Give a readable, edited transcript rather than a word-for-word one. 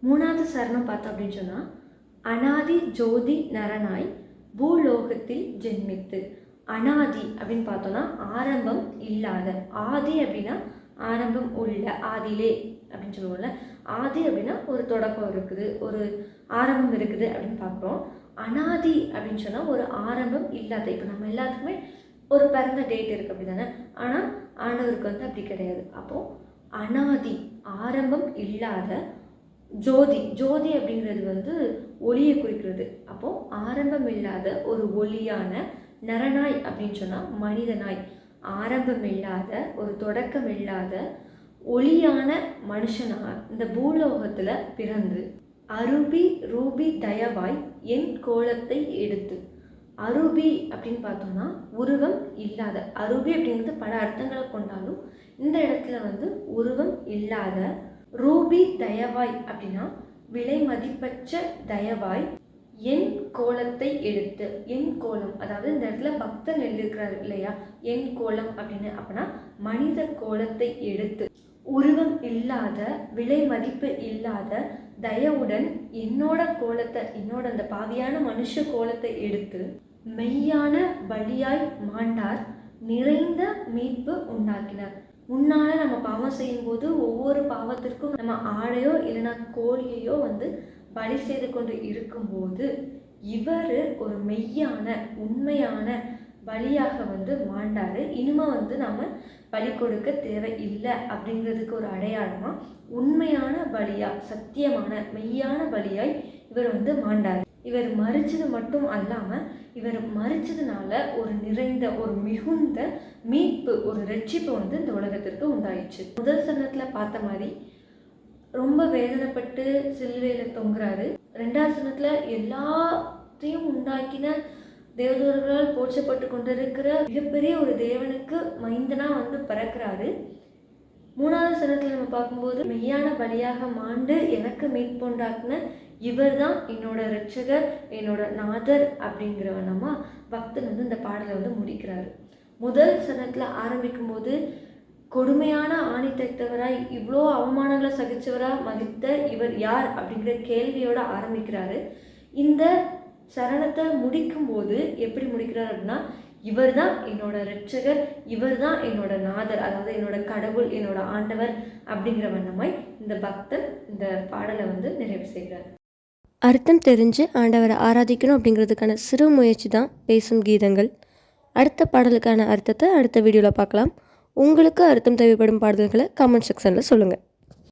மூணாவது சரணம் பார்த்தோம் அப்படின்னு சொன்னால், அனாதி ஜோதி நரனாய் பூலோகத்தில் ஜென்மித்து. அனாதி அப்படின்னு பார்த்தோன்னா ஆரம்பம் இல்லாத, ஆதி அப்படின்னா ஆரம்பம் உள்ள, ஆதியிலே அப்படின்னு சொல்லுவோம்ல. ஆதி அப்படின்னா ஒரு தொடக்கம் இருக்குது, ஒரு ஆரம்பம் இருக்குது அப்படின்னு பார்க்குறோம். அனாதி அப்படின்னு சொன்னால் ஒரு ஆரம்பம் இல்லாத. இப்போ நம்ம எல்லாத்துக்குமே ஒரு பிறந்த டேட் இருக்குது அப்படி தானே, ஆனால் ஆண்டவருக்கு வந்து அப்படி கிடையாது. அப்போது அனாதி, ஆரம்பம் இல்லாத ஜோதி. ஜோதி அப்படிங்கிறது வந்து ஒளியை குறிக்கிறது. அப்போது ஆரம்பம் இல்லாத ஒரு ஒளியான நரனாய் அப்படின்னு சொன்னால் மனிதனாய், ஆரம்பம் இல்லாத ஒரு தொடக்கம் இல்லாத ஒளியான மனுஷனாக இந்த பூலோகத்தில் பிறந்து அரூபி ரூபி தயவாய் என் கோலத்தை எடுத்து. அரூபி அப்படின்னு பார்த்தோம்னா உருவம் இல்லாத. அரூபி அப்படிங்கிறது பல அர்த்தங்களை கொண்டாலும் இந்த இடத்துல வந்து உருவம் இல்லாத. ரூபி தயவாய் அப்படின்னா விலை மதிப்பற்ற தயவாய் என் கோலத்தை எடுத்து. என் கோலம், அதாவது இந்த இடத்துல பக்தன் எழுதியிருக்கிறார் இல்லையா, என் கோலம் அப்படின்னு. அப்படின்னா மனித கோலத்தை எடுத்து, உருவம் இல்லாத, விலை மதிப்பு இல்லாத தயவுடன் என்னோட கோலத்தை, என்னோட அந்த பாவியான மனுஷ கோலத்தை எடுத்து மெய்யான பலியாய் மாண்டார், நிறைந்த மீட்பு உண்டாக்கினார். முன்னால் நம்ம பாவம் செய்யும்போது ஒவ்வொரு பாவத்திற்கும் நம்ம ஆடையோ இல்லைன்னா கோழியையோ வந்து பலி செய்து கொண்டு இருக்கும்போது இவர் ஒரு மெய்யான உண்மையான பலியாக வந்து மாண்டார். இனிமே வந்து நம்ம பலி கொடுக்க தேவை இல்லை அப்படிங்கிறதுக்கு ஒரு அடையாளமாக உண்மையான பலியா, சத்தியமான மெய்யான பலியாய் இவர் வந்து மாண்டார். இவர் மறிச்சது மட்டும் அல்லாமல் இவர் மறிச்சதுனால ஒரு நிறைந்த, ஒரு மிகுந்த மீட்பு, ஒரு ரட்சிப்பு வந்து இந்த உலகத்திற்கு உண்டாயிடுச்சு. முதல் சரணத்தில் பார்த்த மாதிரி ரொம்ப வேதனைப்பட்டு சிலுவையில் தொங்குறாரு. ரெண்டாவது சரணத்தில் எல்லாத்தையும் உண்டாக்கின தேவதூதர்களால் போற்றப்பட்டு கொண்டிருக்கிற மிகப்பெரிய ஒரு தேவனுக்கு மைந்தனா வந்து பிறக்கிறாரு. மூணாவது சரணத்தில் நம்ம பார்க்கும்போது மெய்யான பலியாக மாண்டு எனக்கு மீட்புண்டாக்குன இவர் தான் என்னோட ரட்சகர், என்னோட நாதர் அப்படிங்கிறவனமா பக்தன் வந்து இந்த பாடலை வந்து முடிக்கிறாரு. முதல் சரணத்தில் ஆரம்பிக்கும் போது கொடுமையான ஆணி தைத்தவராய் இவ்வளோ அவமானங்களை சகிச்சவராக மதித்த இவர் யார் அப்படிங்கிற கேள்வியோட ஆரம்பிக்கிறாரு. இந்த சரணத்தை முடிக்கும்போது எப்படி முடிக்கிறார் அப்படின்னா, இவர் தான் என்னோட ரட்சகர், இவர் தான் என்னோட நாதர், அதாவது என்னோட கடவுள், என்னோட ஆண்டவர் அப்படிங்கிற வண்ணமாய் இந்த பக்தன் இந்த பாடலை வந்து நிறைவு செய்கிறார். அர்த்தம் தெரிஞ்சு ஆண்டவரை ஆராதிக்கணும் அப்படிங்கிறதுக்கான சிறு முயற்சி தான் பேசும் கீதங்கள். அடுத்த பாடலுக்கான அர்த்தத்தை அடுத்த வீடியோவில் பார்க்கலாம். உங்களுக்கு அர்த்தம் தேவைப்படும் பாடல்களை கமெண்ட் செக்ஷனில் சொல்லுங்கள்.